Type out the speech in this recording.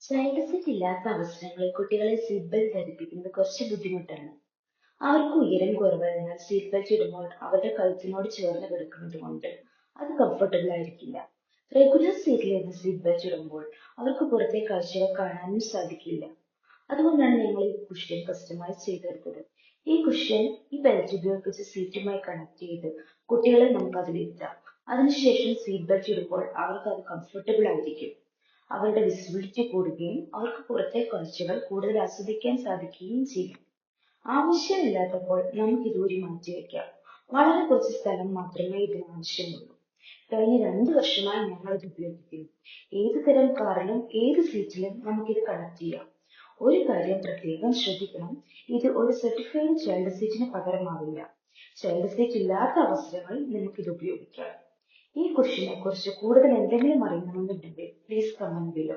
Child seat ഇല്ലാത്ത അവസരങ്ങളിൽ കുട്ടികളെ സീറ്റ് ബെൽറ്റ് ധരിപ്പിക്കുന്നത് കുറച്ച് ബുദ്ധിമുട്ടാണ്. അവർക്ക് ഉയരം കുറവായതിനാൽ സീറ്റ് ബെൽറ്റ് ഇടുമ്പോൾ അവരുടെ കഴുത്തിനോട് ചേർന്ന് കിടക്കുന്നത് കൊണ്ട് അത് കംഫർട്ടബിൾ ആയിരിക്കില്ല. റെഗുലർ സീറ്റിലിരുന്ന് സീറ്റ് ബെൽറ്റ് ഇടുമ്പോൾ അവർക്ക് പുറത്തെ കാഴ്ചകൾ കാണാനും സാധിക്കില്ല. അതുകൊണ്ടാണ് ഞങ്ങൾ ഈ കുഷ്യൻ കസ്റ്റമൈസ് ചെയ്തെടുത്തത്. ഈ ബെൽറ്റ് ഉപയോഗിച്ച് സീറ്റുമായി കണക്ട് ചെയ്ത് കുട്ടികളെ നമുക്ക് അതിലിരുത്താം. അതിനുശേഷം സീറ്റ് ബെൽറ്റ് ഇടുമ്പോൾ അവർക്ക് അത് കംഫർട്ടബിൾ ആയിരിക്കും. അവരുടെ വിസിബിലിറ്റി കൂടുകയും അവർക്ക് പുറത്തെ കാഴ്ചകൾ കൂടുതൽ ആസ്വദിക്കാൻ സാധിക്കുകയും ചെയ്യും. ആവശ്യമില്ലാത്തപ്പോൾ നമുക്ക് ഇത് ഊരി മാറ്റിവെക്കാം. വളരെ കുറച്ച് സ്ഥലം മാത്രമേ ഇതിന് ആവശ്യമുള്ളൂ. കഴിഞ്ഞ 2 വർഷമായി ഞങ്ങൾ ഇത് ഉപയോഗിക്കുന്നു. ഏത് തരം കാറിലും ഏത് സീറ്റിലും നമുക്കിത് കണക്ട് ചെയ്യാം. ഒരു കാര്യം പ്രത്യേകം ശ്രദ്ധിക്കണം, ഇത് ഒരു സർട്ടിഫൈഡ് ചൈൽഡ് സീറ്റിന് പകരമാവില്ല. ചൈൽഡ് സീറ്റ് ഇല്ലാത്ത അവസരങ്ങളിൽ നമുക്കിത് ഉപയോഗിക്കാം. ഈ കുറിച്ച് കൂടുതൽ എന്തെങ്കിലും അറിയണമെന്നുണ്ടെങ്കിൽ പ്ലീസ് കമന്റ് ബിലോ.